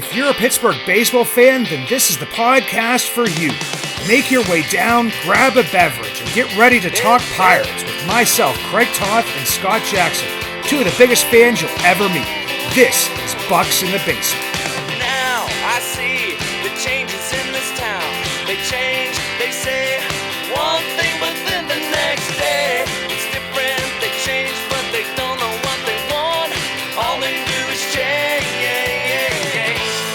If you're a Pittsburgh baseball fan, then this is the podcast for you. Make your way down, grab a beverage, and get ready to talk Pirates with myself, Craig Toth, and Scott Jackson, two of the biggest fans you'll ever meet. This is Bucks in the Basement. Now I see the changes in this town. They change, they say one thing, but then the next day it's different. They change, but they don't know what they want. All they do is change.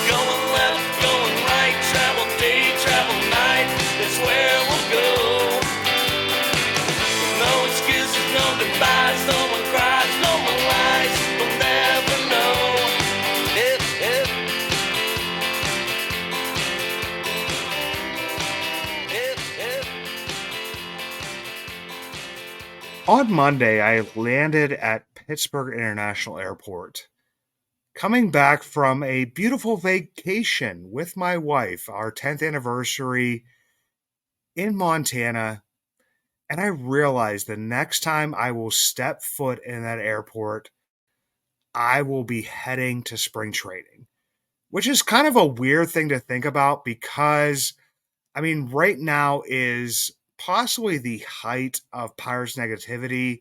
Going left, going right, travel day, travel night. That's where we'll go. No excuses, no goodbyes, no one cries, no one lies. We'll never know. On Monday, I landed at Pittsburgh International Airport, coming back from a beautiful vacation with my wife, our 10th anniversary in Montana, and I realized the next time I will step foot in that airport, I will be heading to spring training, which is kind of a weird thing to think about because, right now is possibly the height of Pirates negativity.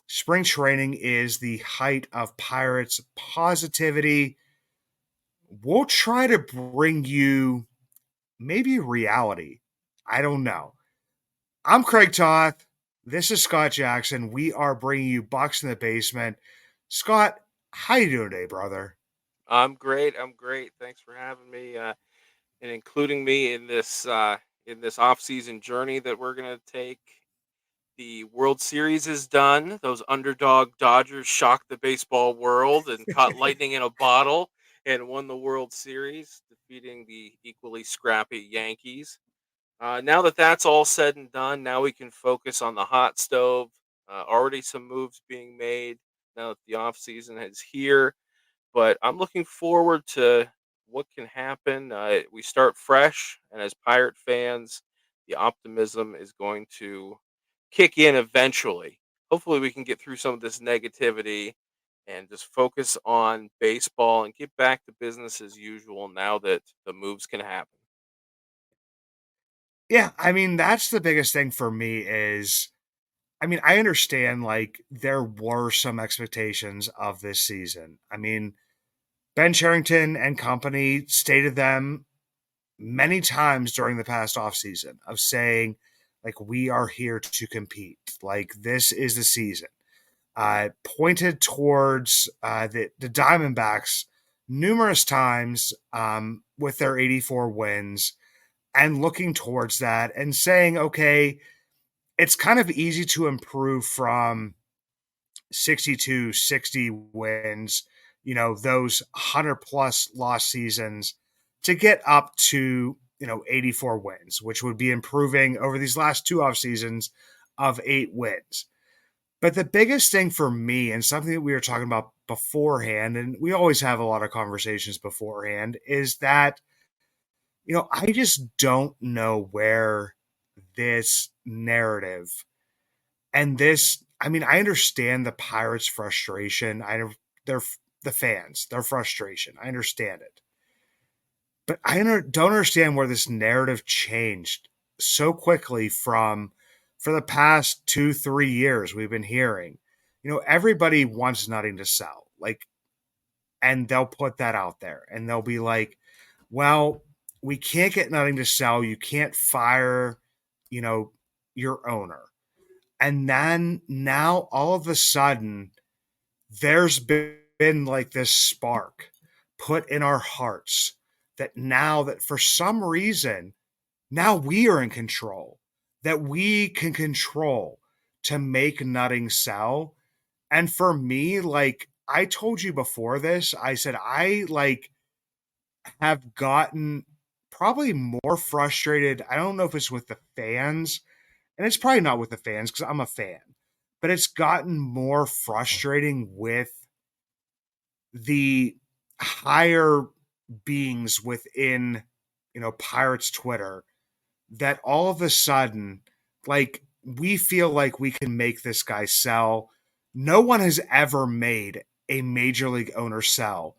Spring training is the height of Pirates positivity. We'll try to bring you maybe reality. I don't know. I'm Craig Toth. This is Scott Jackson. We are bringing you Bucks in the Basement. Scott, how you doing today, brother? I'm great. Thanks for having me and including me in this off-season journey that we're gonna take. The World Series is done. Those underdog Dodgers shocked the baseball world and caught lightning in a bottle and won the World Series, defeating the equally scrappy Yankees. Now that that's all said and done, now we can focus on the hot stove. Already some moves being made now that the off-season is here, but I'm looking forward to what can happen. We start fresh, and as Pirate fans, the optimism is going to kick in eventually. Hopefully, we can get through some of this negativity and just focus on baseball and get back to business as usual now that the moves can happen. Yeah, that's the biggest thing for me is, I understand like there were some expectations of this season. Ben Charrington and company stated them many times during the past offseason of saying, like, we are here to compete. Like, this is the season. Pointed towards the Diamondbacks numerous times with their 84 wins and looking towards that and saying, okay, it's kind of easy to improve from 62, 60 wins, those 100 plus lost seasons to get up to, 84 wins, which would be improving over these last two off seasons of 8 wins. But the biggest thing for me, and something that we were talking about beforehand, and we always have a lot of conversations beforehand, is that, I just don't know where this narrative and this, I understand the Pirates' frustration. They're the fans, their frustration. I understand it. But I don't understand where this narrative changed so quickly from for the past 2, 3 years we've been hearing. Everybody wants nothing to sell. Like, and they'll put that out there and they'll be like, well, we can't get nothing to sell. You can't fire, your owner. And then now all of a sudden there's been like this spark put in our hearts that now that for some reason, now we are in control, that we can control to make Nutting sell. And for me, like I told you before this, I said, I like have gotten probably more frustrated. I don't know if it's with the fans, and it's probably not with the fans because I'm a fan, but it's gotten more frustrating with the higher beings within, Pirates Twitter that all of a sudden, like, we feel like we can make this guy sell. No one has ever made a major league owner sell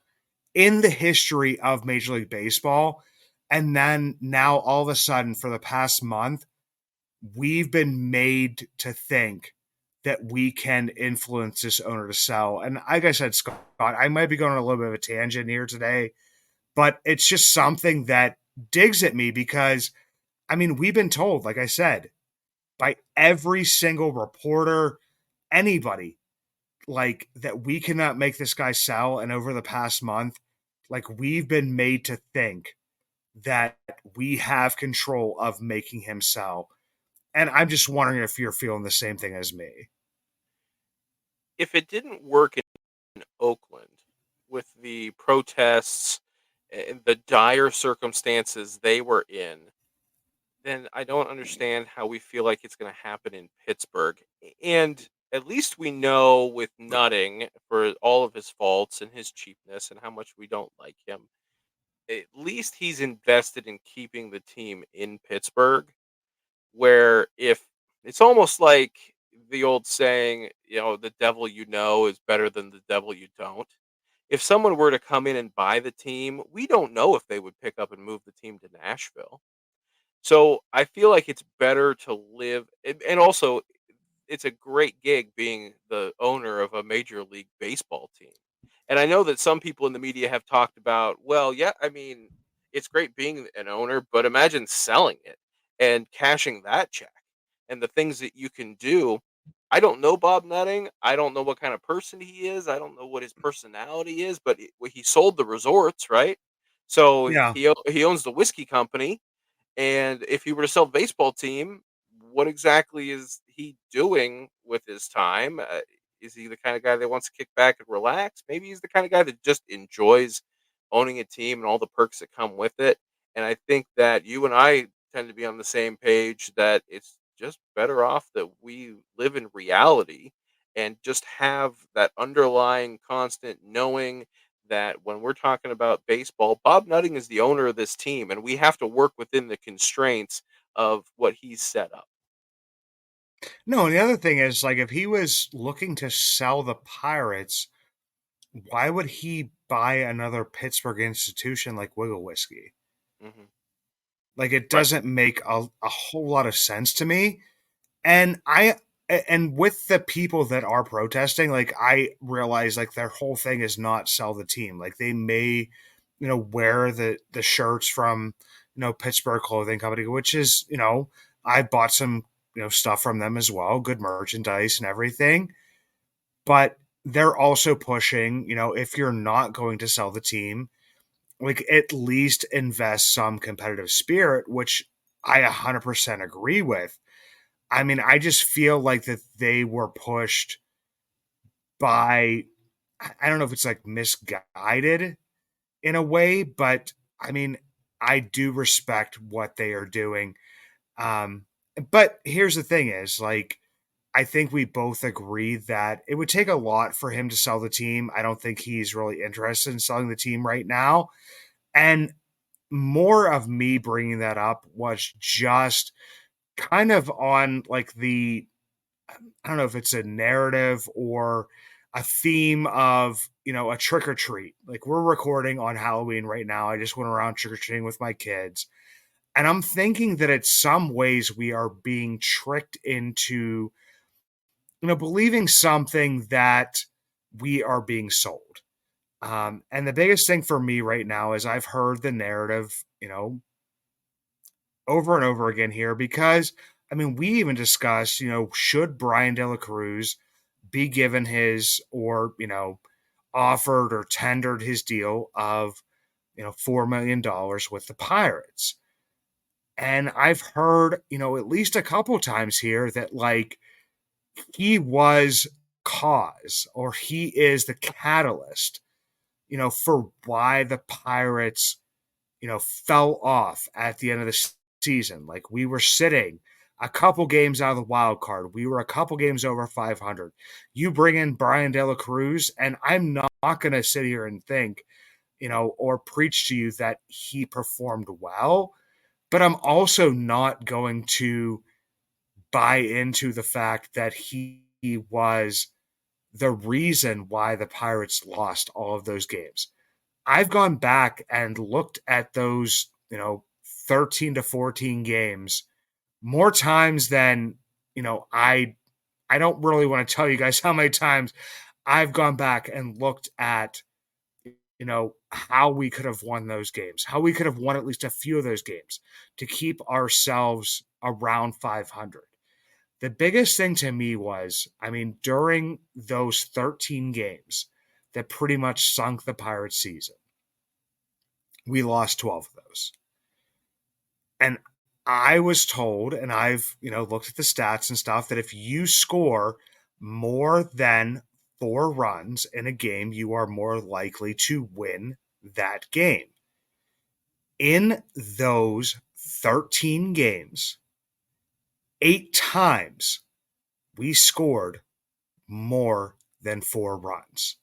in the history of Major League Baseball. And then now all of a sudden, for the past month, we've been made to think that we can influence this owner to sell. And like I said, Scott, I might be going on a little bit of a tangent here today, but it's just something that digs at me because, I mean, we've been told, like I said, by every single reporter, anybody, like that we cannot make this guy sell. And over the past month, like we've been made to think that we have control of making him sell. And I'm just wondering if you're feeling the same thing as me. If it didn't work in Oakland with the protests and the dire circumstances they were in, then I don't understand how we feel like it's going to happen in Pittsburgh. And at least we know with Nutting, for all of his faults and his cheapness and how much we don't like him, at least he's invested in keeping the team in Pittsburgh. Where if it's almost like the old saying, the devil you know is better than the devil you don't. If someone were to come in and buy the team, we don't know if they would pick up and move the team to Nashville. So I feel like it's better to live, and also it's a great gig being the owner of a major league baseball team. And I know that some people in the media have talked about, well, yeah, I mean, it's great being an owner, but imagine selling it and cashing that check and the things that you can do. I don't know Bob Nutting. I don't know what kind of person he is. I don't know what his personality is, but he sold the resorts, right? So Yeah. he owns the whiskey company, and if he were to sell the baseball team, what exactly is he doing with his time? Is he the kind of guy that wants to kick back and relax? Maybe he's the kind of guy that just enjoys owning a team and all the perks that come with it. And I think that you and I tend to be on the same page that it's just better off that we live in reality and just have that underlying constant knowing that when we're talking about baseball, Bob Nutting is the owner of this team, and we have to work within the constraints of what he's set up. No, and the other thing is, like, if he was looking to sell the Pirates, why would he buy another Pittsburgh institution like Wiggle Whiskey? Hmm. Like, it Right. doesn't make a whole lot of sense to me. And and with the people that are protesting, like, I realize, like, their whole thing is not sell the team. Like, they may, wear the shirts from, Pittsburgh Clothing Company, which is, I bought some, stuff from them as well, good merchandise and everything. But they're also pushing, if you're not going to sell the team, like at least invest some competitive spirit, which I 100% agree with. I mean, I just feel like that they were pushed by, I don't know if it's like misguided in a way, but I mean, I do respect what they are doing. Um, but here's the thing is like, I think we both agree that it would take a lot for him to sell the team. I don't think he's really interested in selling the team right now. And more of me bringing that up was just kind of on like I don't know if it's a narrative or a theme of, a trick or treat. Like we're recording on Halloween right now. I just went around trick or treating with my kids. And I'm thinking that in some ways we are being tricked into, believing something that we are being sold. And the biggest thing for me right now is I've heard the narrative, over and over again here because I mean, we even discussed, should Brian De La Cruz be given his or, offered or tendered his deal of, $4 million with the Pirates. And I've heard, at least a couple times here that like he was cause or he is the catalyst, for why the Pirates fell off at the end of the season. Like we were sitting a couple games out of the wild card. We were a couple games over 500. You bring in Brian De La Cruz, and I'm not going to sit here and think, or preach to you that he performed well, but I'm also not going to buy into the fact that he was the reason why the Pirates lost all of those games. I've gone back and looked at those, 13 to 14 games more times than, I don't really want to tell you guys how many times I've gone back and looked at, how we could have won those games, how we could have won at least a few of those games to keep ourselves around 500. The biggest thing to me was, I mean, during those 13 games that pretty much sunk the Pirates season, we lost 12 of those. And I was told, and I've, looked at the stats and stuff, that if you score more than 4 runs in a game, you are more likely to win that game. In those 13 games, 8 times we scored more than 4 runs.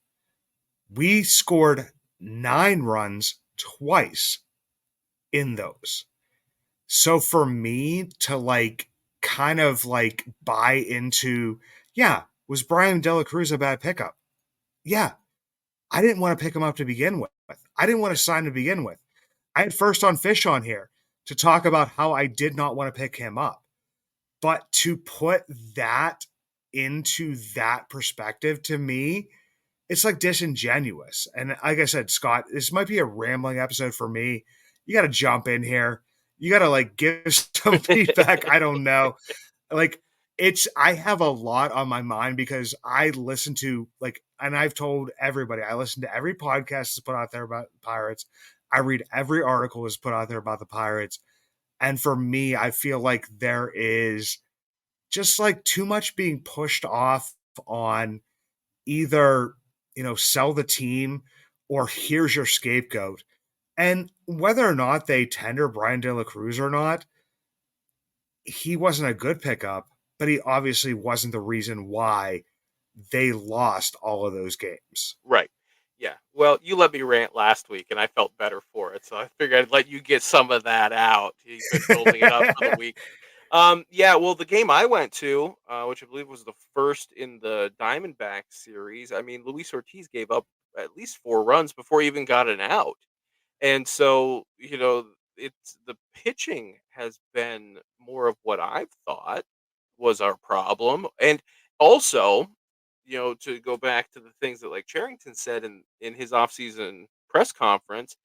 We scored 9 runs twice in those. So for me to kind of buy into, yeah, was Brian De La Cruz a bad pickup? Yeah. I didn't want to pick him up to begin with. I didn't want to sign to begin with. I had First on Fish on here to talk about how I did not want to pick him up. But to put that into that perspective, to me, it's disingenuous. And like I said, Scott, this might be a rambling episode for me. You got to jump in here. You got to give some feedback. I don't know. I have a lot on my mind because I listen to and I've told everybody, I listen to every podcast that's put out there about Pirates. I read every article that's put out there about the Pirates. And for me, I feel like there is just too much being pushed off on either, sell the team or here's your scapegoat. And whether or not they tender Brian De La Cruz or not, he wasn't a good pickup, but he obviously wasn't the reason why they lost all of those games. Right. Yeah. Well, you let me rant last week, and I felt better for it, so I figured I'd let you get some of that out. You've been building it up for the week. Yeah. Well, the game I went to, which I believe was the first in the Diamondback series, I mean, Luis Ortiz gave up at least 4 runs before he even got an out, and so it's the pitching has been more of what I've thought was our problem. And also, to go back to the things that like Charrington said in his offseason press conference,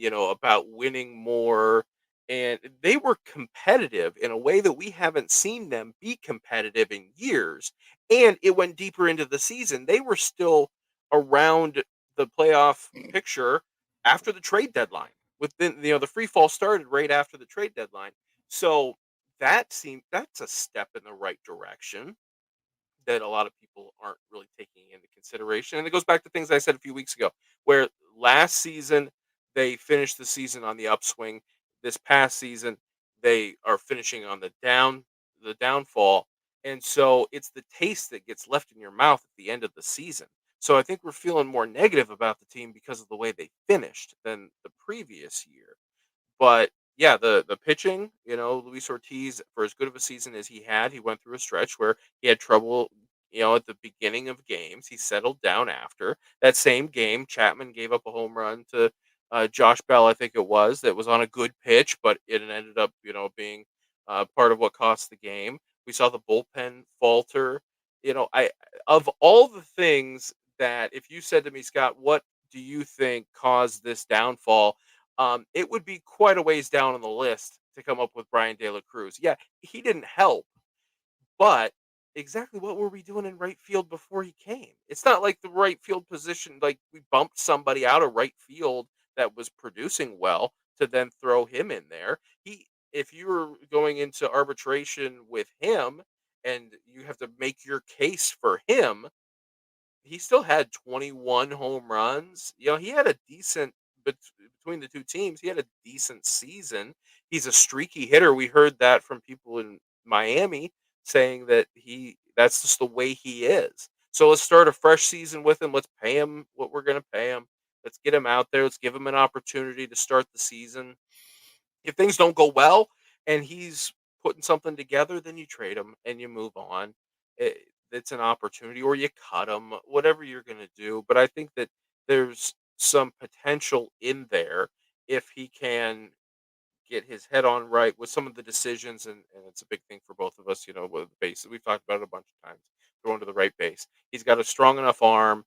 about winning more, and they were competitive in a way that we haven't seen them be competitive in years. And it went deeper into the season. They were still around the playoff picture after the trade deadline. Within the free fall started right after the trade deadline. So that's a step in the right direction that a lot of people aren't really taking into consideration. And it goes back to things I said a few weeks ago, where last season they finished the season on the upswing. This past season they are finishing on the downfall. And so it's the taste that gets left in your mouth at the end of the season. So I think we're feeling more negative about the team because of the way they finished than the previous year. But yeah, the pitching, Luis Ortiz, for as good of a season as he had, he went through a stretch where he had trouble, at the beginning of games. He settled down after that same game. Chapman gave up a home run to Josh Bell, I think it was, that was on a good pitch, but it ended up, being part of what cost the game. We saw the bullpen falter. I of all the things that if you said to me, Scott, what do you think caused this downfall? It would be quite a ways down on the list to come up with Brian De La Cruz. Yeah, he didn't help, but exactly what were we doing in right field before he came? It's not like the right field position, like we bumped somebody out of right field that was producing well to then throw him in there. If you were going into arbitration with him and you have to make your case for him, he still had 21 home runs. He had a decent between the two teams. He had a decent season. He's a streaky hitter. We heard that from people in Miami saying that that's just the way he is. So let's start a fresh season with him. Let's pay him what we're going to pay him. Let's get him out there. Let's give him an opportunity to start the season. If things don't go well and he's putting something together, then you trade him and you move on. It's an opportunity, or you cut him, whatever you're going to do. But I think that there's some potential in there if he can get his head on right with some of the decisions, and it's a big thing for both of us, with the base. We've talked about it a bunch of times, throwing to the right base. He's got a strong enough arm.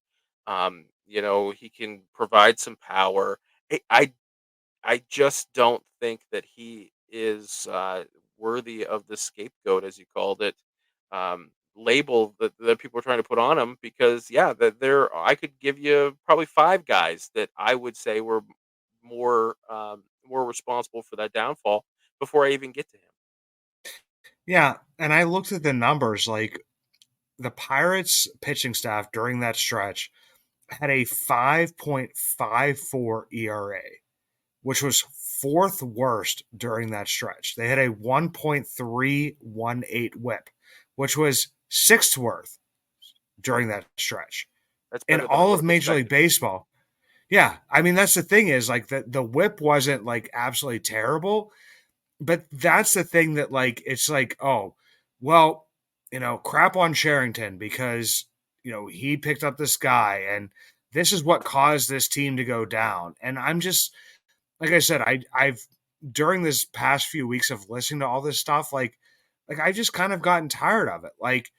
He can provide some power. I just don't think that he is worthy of the scapegoat, as you called it, label that people are trying to put on him. Because yeah, that I could give you probably five guys that I would say were more responsible for that downfall before I even get to him. Yeah, and I looked at the numbers. Like the Pirates pitching staff during that stretch had a 5.54 ERA, which was fourth worst during that stretch. They had a 1.318 whip, which was sixth worst during that stretch. That's In better than I all would of have Major League expected. Baseball. Yeah, I mean that's the thing is like the whip wasn't like absolutely terrible, but that's the thing that like it's like, oh, well, crap on Sherrington because he picked up this guy and this is what caused this team to go down. And I'm just like I said, I've during this past few weeks of listening to all this stuff, like I just kind of gotten tired of it. Like,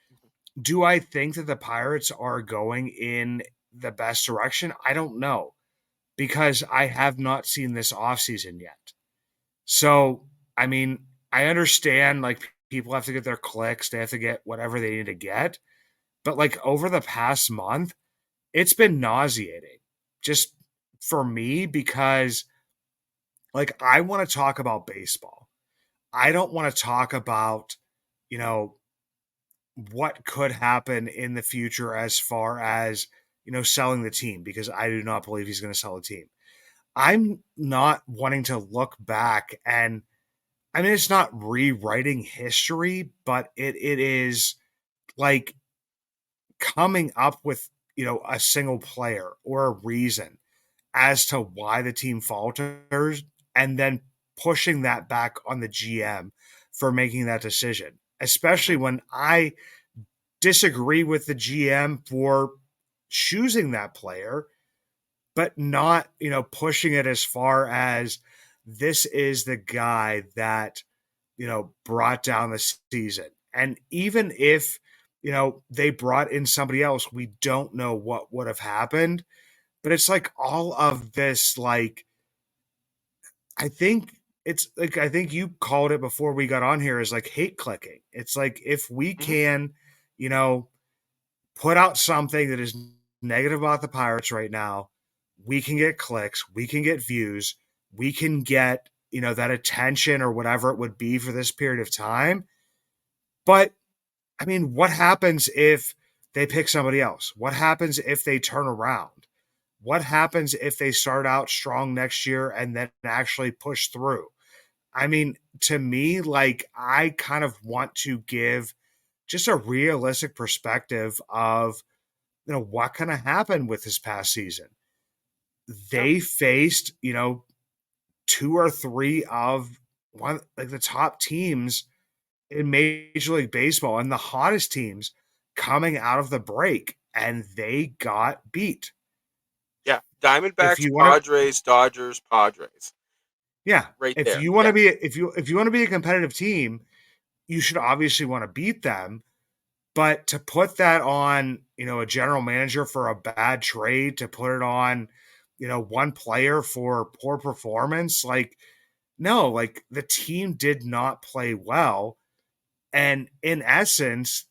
do I think that the Pirates are going in the best direction? I don't know because I have not seen this offseason yet. So, I mean, I understand like people have to get their clicks, they have to get whatever they need to get. But like over the past month, it's been nauseating just for me because like I want to talk about baseball. I don't want to talk about, you know, what could happen in the future as far as, selling the team because I do not believe he's going to sell the team. I'm not wanting to look back and I mean it's not rewriting history, but it is like coming up with, a single player or a reason as to why the team falters and then pushing that back on the GM for making that decision, especially Hmm. when I disagree with the GM for choosing that player, but not, pushing it as far as this is the guy that, brought down the season. And even if, they brought in somebody else, we don't know what would have happened. But it's like all of this, like, I think it's like, I think you called it before we got on here is like hate clicking. It's like if we Hmm. can, you know, put out something that is negative about the Pirates right now, we can get clicks, we can get views, we can get, that attention or whatever it would be for this period of time. But I mean, what happens if they pick somebody else? What happens if they turn around? What happens if they start out strong next year and then actually push through? I mean, to me, like, I kind of want to give just a realistic perspective of, what kind of happened with this past season. Yeah. They faced, two or three of one like the top teams in Major League Baseball and the hottest teams coming out of the break, and they got beat. Yeah. If Diamondbacks, you want to, Padres, Dodgers, Padres. yeah, Right if there. you want to Yeah. be, if you want to be a competitive team, you should obviously want to beat them. But to put that on, a general manager for a bad trade, to put it on, one player for poor performance, like, no, like the team did not play well. And in essence,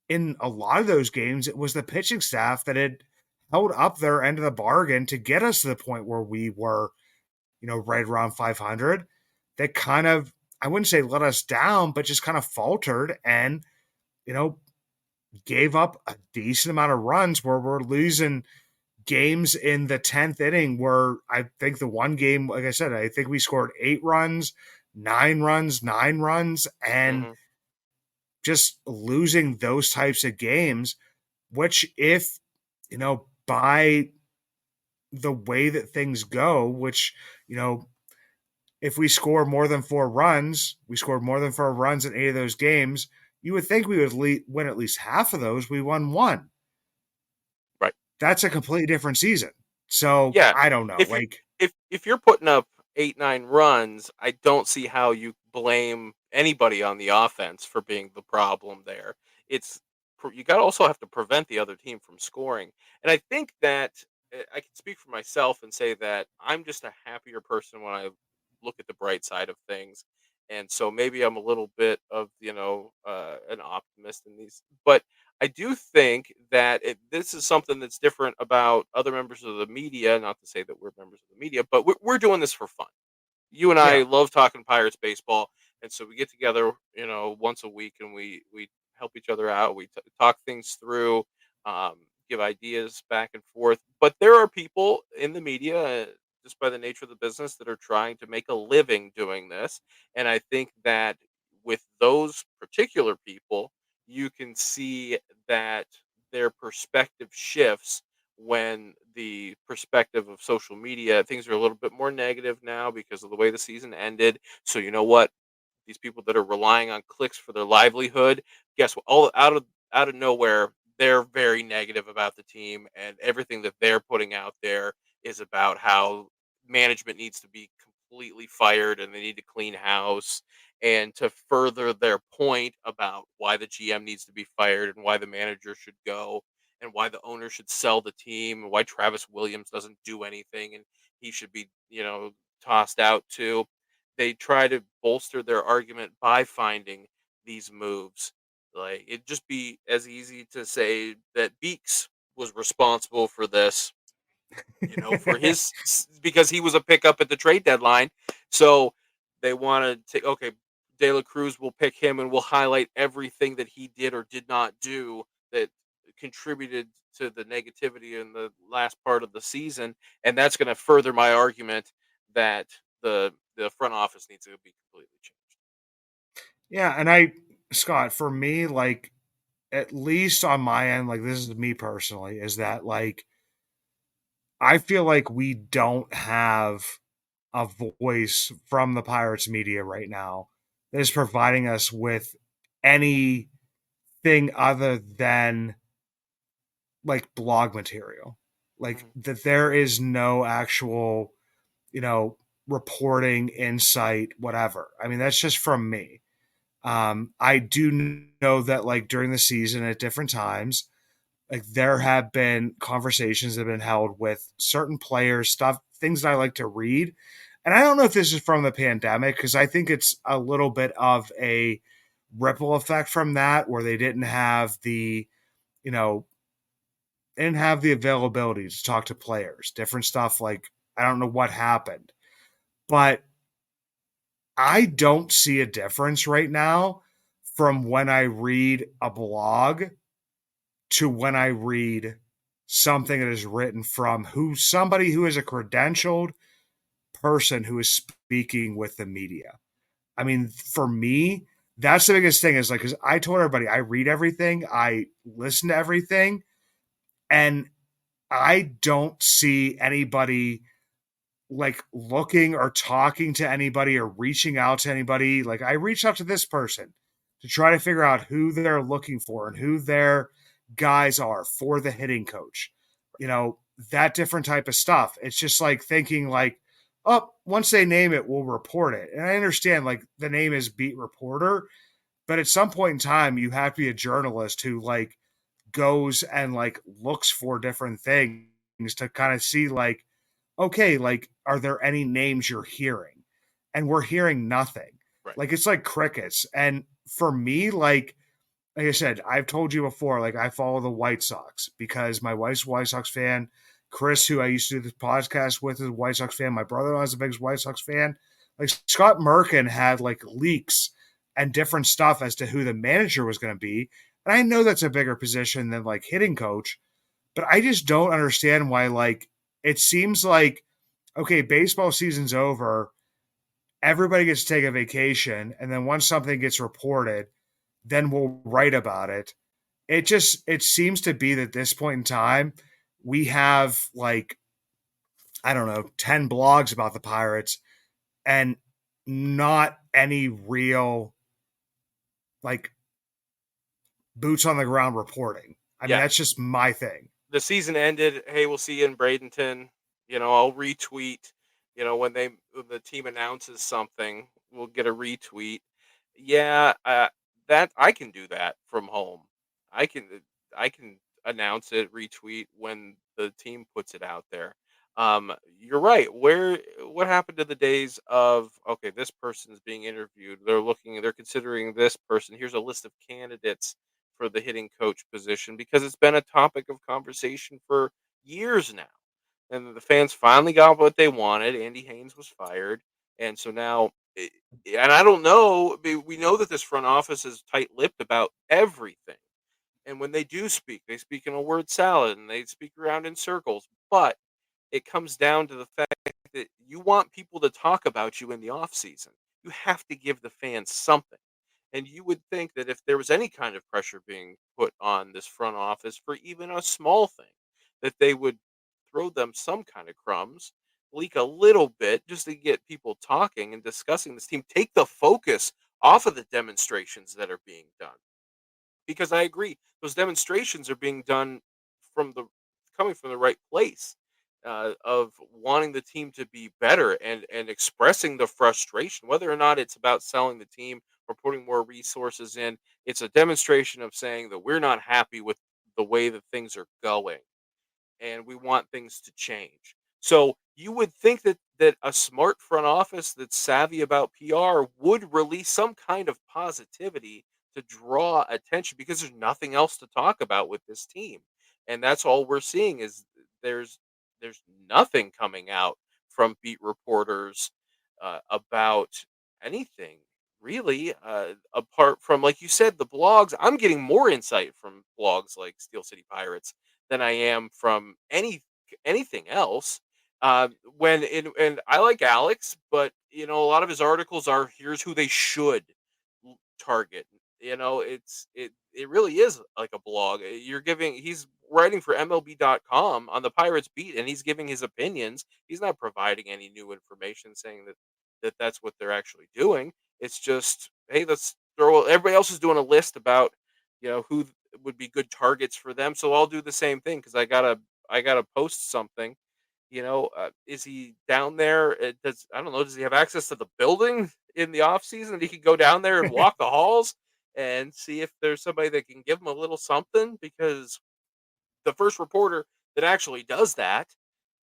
in a lot of those games, it was the pitching staff that had held up their end of the bargain to get us to the point where we were, right around 500. That kind of, I wouldn't say let us down, but just kind of faltered and, you know, gave up a decent amount of runs where we're losing games in the 10th inning where I think the one game, like I said, I think we scored 8 runs, 9 runs, 9 runs, and Hmm. just losing those types of games, which if, by the way that things go, which, if we score more than 4 runs, we scored more than 4 runs in 8 of those games, you would think we would win at least half of those. We won one. Right. That's a completely different season. So Yeah, I don't know. if you Like, if you're putting up 8, 9 runs, I don't see how you blame anybody on the offense for being the problem there. It's you got to also have to prevent the other team from scoring. And I think that I can speak for myself and say that I'm just a happier person when I look at the bright side of things. And so maybe I'm a little bit of, an optimist in these, but I do think that this is something that's different about other members of the media. Not to say that we're members of the media, but we're doing this for fun. You and yeah. I love talking Pirates baseball, and so we get together, once a week, and we help each other out. We talk things through, um, give ideas back and forth. But there are people in the media, just by the nature of the business, that are trying to make a living doing this, and I think that with those particular people, you can see that their perspective shifts when the perspective of social media, things are a little bit more negative now because of the way the season ended. So you know what? These people that are relying on clicks for their livelihood, guess what? All out of nowhere, they're very negative about the team, and everything that they're putting out there is about how management needs to be completely fired and they need to clean house. And to further their point about why the GM needs to be fired and why the manager should go and why the owner should sell the team and why Travis Williams doesn't do anything and he should be, tossed out too. They try to bolster their argument by finding these moves. Like it'd just be as easy to say that Beeks was responsible for this, for because he was a pickup at the trade deadline. So they want to take, okay, De La Cruz will pick him and we'll highlight everything that he did or did not do that contributed to the negativity in the last part of the season, and that's going to further my argument that the front office needs to be completely changed. Yeah. And Scott, for me, like, at least on my end, like, this is me personally, is that, like, I feel like we don't have a voice from the Pirates media right now that is providing us with anything other than like blog material. Like Mhm. that there is no actual, you know, reporting, insight, whatever. I mean, that's just from me. I do know that like during the season at different times, like there have been conversations that have been held with certain players, stuff, things that I like to read. And I don't know if this is from the pandemic because I think it's a little bit of a ripple effect from that where they didn't have the, you know, they didn't have the availability to talk to players, different stuff like I don't know what happened. But I don't see a difference right now from when I read a blog to when I read something that is written from somebody who is a credentialed person who is speaking with the media. I mean, for me, that's the biggest thing is like, because I told everybody I read everything, I listen to everything, and I don't see anybody like looking or talking to anybody or reaching out to anybody. Like, I reached out to this person to try to figure out who they're looking for and who their guys are for the hitting coach. You know, that different type of stuff. It's just like thinking like, oh, once they name it, we'll report it. And I understand like the name is beat reporter, but at some point in time, you have to be a journalist who like goes and like looks for different things to kind of see like, okay, like, are there any names you're hearing? And we're hearing nothing. Right. Like, it's like crickets. And for me, like I said, I've told you before, like, I follow the White Sox because my wife's a White Sox fan. Chris, who I used to do this podcast with, is a White Sox fan. My brother-in-law is a big White Sox fan. Like, Scott Merkin had, like, leaks and different stuff as to who the manager was going to be. And I know that's a bigger position than, like, hitting coach. But I just don't understand why, like, it seems like, okay, baseball season's over, everybody gets to take a vacation, and then once something gets reported, then we'll write about it. It seems to be that at this point in time, we have like, I don't know, 10 blogs about the Pirates and not any real like boots on the ground reporting. I mean, Yeah. that's just my thing. The season ended. Hey, we'll see you in Bradenton. I'll retweet. When the team announces something, we'll get a retweet. Yeah, that I can do that from home. I can announce it, retweet when the team puts it out there. You're right. What happened to the days of, okay, this person's being interviewed. They're considering this person. Here's a list of candidates for the hitting coach position because it's been a topic of conversation for years now. And the fans finally got what they wanted. Andy Haynes was fired. And so now, and I don't know, we know that this front office is tight lipped about everything. And when they do speak, they speak in a word salad and they speak around in circles. But it comes down to the fact that you want people to talk about you in the off season. You have to give the fans something. And you would think that if there was any kind of pressure being put on this front office for even a small thing, that they would throw them some kind of crumbs, leak a little bit just to get people talking and discussing this team, take the focus off of the demonstrations that are being done. Because I agree, those demonstrations are being done from the coming from the right place, of wanting the team to be better and expressing the frustration, whether or not it's about selling the team or putting more resources in. It's a demonstration of saying that we're not happy with the way that things are going and we want things to change. So you would think that a smart front office that's savvy about PR would release some kind of positivity to draw attention because there's nothing else to talk about with this team. And that's all we're seeing is there's there's nothing coming out from beat reporters about anything really, apart from, like you said, the blogs. I'm getting more insight from blogs like Steel City Pirates than I am from anything else. And I like Alex, but a lot of his articles are here's who they should target. It really is like a blog. He's writing for MLB.com on the Pirates beat, and he's giving his opinions. He's not providing any new information, saying that's what they're actually doing. It's just, hey, let's throw. Everybody else is doing a list about who would be good targets for them, so I'll do the same thing because I gotta post something. Is he down there? I don't know. Does he have access to the building in the off season that he could go down there and walk the halls and see if there's somebody that can give him a little something? Because the first reporter that actually does that,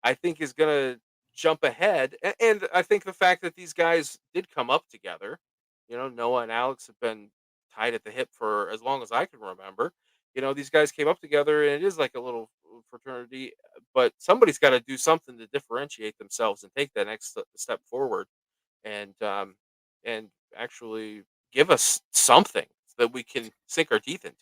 I think, is going to jump ahead. And I think the fact that these guys did come up together, Noah and Alex have been tied at the hip for as long as I can remember. These guys came up together, and it is like a little fraternity. But somebody's got to do something to differentiate themselves and take that next step forward, and actually give us something that we can sink our teeth into.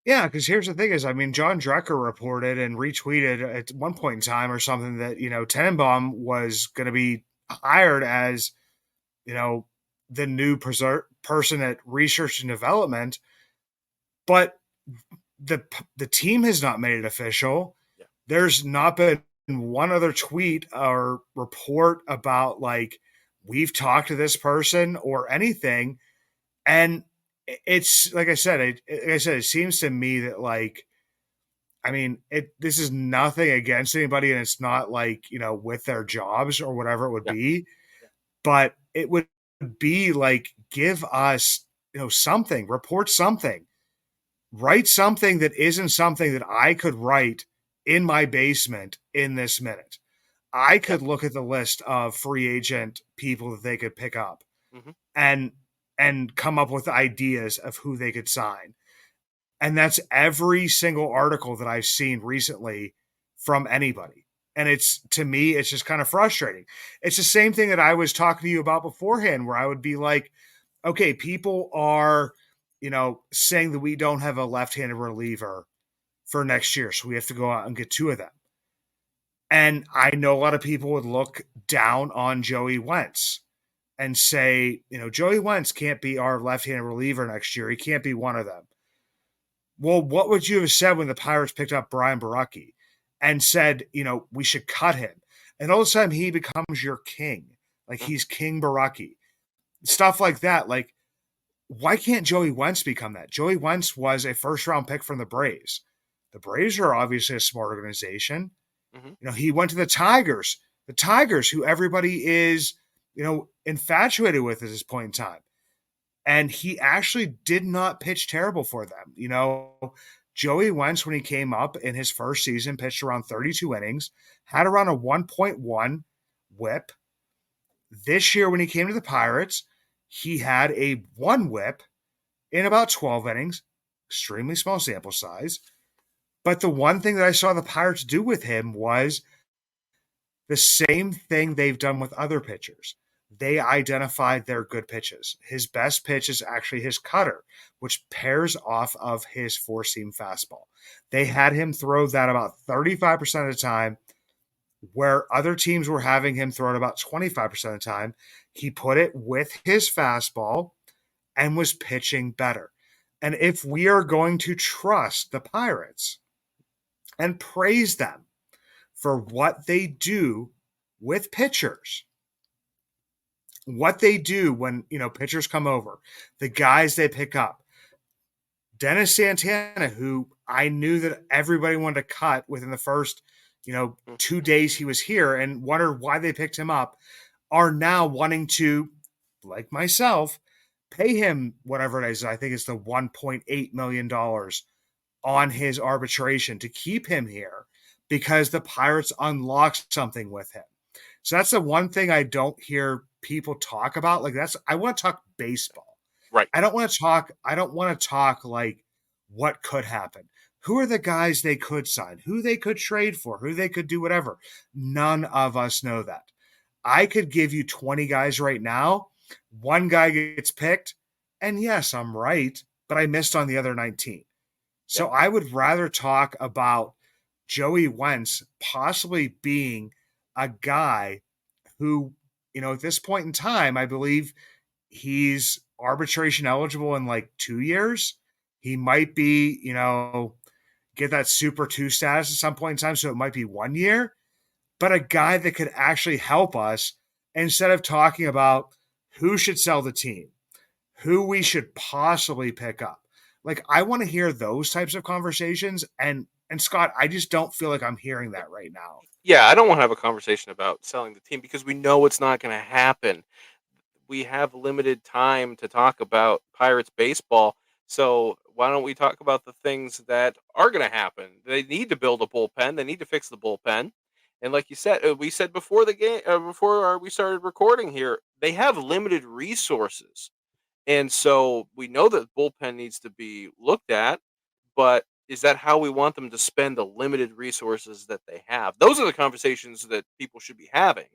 Yeah, because here's the thing is, I mean, John Drecker reported and retweeted at one point in time or something that, Tenenbaum was going to be hired as, you know, the new person at research and development, but the team has not made it official. Yeah. There's not been one other tweet or report about like we've talked to this person or anything. And it's like I said, it seems to me that like, I mean, this is nothing against anybody, and it's not like with their jobs or whatever it would Yeah. be, Yeah. but it would be like give us something, report something, write something that isn't something that I could write in my basement in this minute. I could look at the list of free agent people that they could pick up Hmm. and come up with ideas of who they could sign. And that's every single article that I've seen recently from anybody. And it's, to me, it's just kind of frustrating. It's the same thing that I was talking to you about beforehand, where I would be like, okay, people are, saying that we don't have a left-handed reliever for next year, so we have to go out and get two of them. And I know a lot of people would look down on Joey Wentz and say, Joey Wentz can't be our left-handed reliever next year. He can't be one of them. Well, what would you have said when the Pirates picked up Brian Borucki and said, we should cut him? And all of a sudden he becomes your king. Like he's King Borucki. Stuff like that. Like, why can't Joey Wentz become that? Joey Wentz was a first-round pick from the Braves. The Braves are obviously a smart organization. Hmm. He went to the Tigers, who everybody is, infatuated with at this point in time. And he actually did not pitch terrible for them. Joey Wentz, when he came up in his first season, pitched around 32 innings, had around a 1.1 whip. This year, when he came to the Pirates, he had a 1 whip in about 12 innings, extremely small sample size. But the one thing that I saw the Pirates do with him was the same thing they've done with other pitchers. They identified their good pitches. His best pitch is actually his cutter, which pairs off of his four seam fastball. They had him throw that about 35% of the time, where other teams were having him throw it about 25% of the time. He put it with his fastball and was pitching better. And if we are going to trust the Pirates and praise them for what they do with pitchers, what they do when, pitchers come over, the guys they pick up. Dennis Santana, who I knew that everybody wanted to cut within the first, 2 days he was here and wondered why they picked him up, are now wanting to, like myself, pay him whatever it is. I think it's the $1.8 million on his arbitration to keep him here because the Pirates unlocked something with him. So that's the one thing I don't hear people talk about. I want to talk baseball. Right. I don't want to talk like what could happen. Who are the guys they could sign? Who they could trade for? Who they could do whatever? None of us know that. I could give you 20 guys right now. One guy gets picked, and yes, I'm right, but I missed on the other 19. So I would rather talk about Joey Wentz possibly being a guy who, at this point in time, I believe he's arbitration eligible in like 2 years. He might be, get that Super 2 status at some point in time, so it might be 1 year. But a guy that could actually help us instead of talking about who should sell the team, who we should possibly pick up. I want to hear those types of conversations. And Scott, I just don't feel like I'm hearing that right now. Yeah, I don't want to have a conversation about selling the team because we know it's not going to happen. We have limited time to talk about Pirates baseball. So why don't we talk about the things that are going to happen? They need to build a bullpen. They need to fix the bullpen. And like you said, we said before the game, we started recording here, they have limited resources. And so we know that bullpen needs to be looked at, but is that how we want them to spend the limited resources that they have? Those are the conversations that people should be having.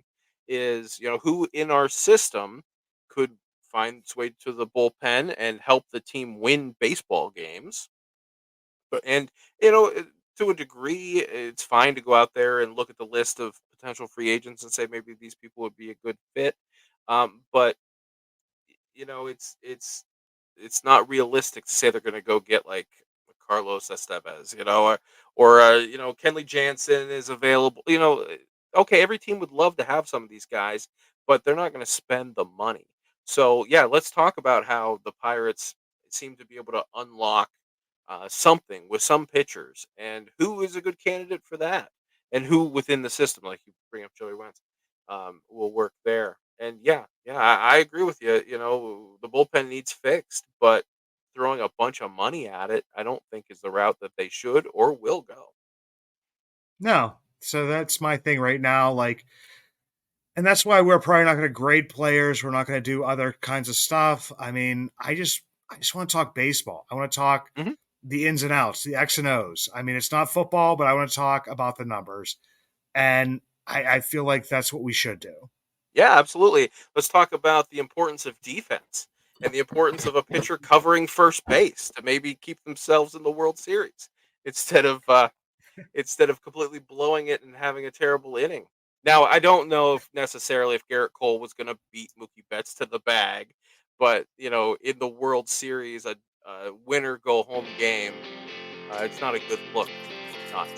Is who in our system could find its way to the bullpen and help the team win baseball games. And to a degree, it's fine to go out there and look at the list of potential free agents and say maybe these people would be a good fit. But it's not realistic to say they're going to go get like Carlos Estevez, or Kenley Jansen is available. Okay, every team would love to have some of these guys, but they're not going to spend the money. So yeah, let's talk about how the Pirates seem to be able to unlock something with some pitchers, and who is a good candidate for that, and who within the system, like you bring up Joey Wentz, will work there. And yeah, I agree with you. The bullpen needs fixed, but throwing a bunch of money at it, I don't think is the route that they should or will go. No. So that's my thing right now. And that's why we're probably not going to grade players. We're not going to do other kinds of stuff. I mean, I just want to talk baseball. I want to talk Mhm. the ins and outs, the X and O's. I mean, it's not football, but I want to talk about the numbers. And I feel like that's what we should do. Yeah, absolutely. Let's talk about the importance of defense and the importance of a pitcher covering first base to maybe keep themselves in the World Series instead of completely blowing it and having a terrible inning. Now, I don't know if necessarily if Garrett Cole was going to beat Mookie Betts to the bag, but in the World Series, a winner go home game, it's not a good look. Not.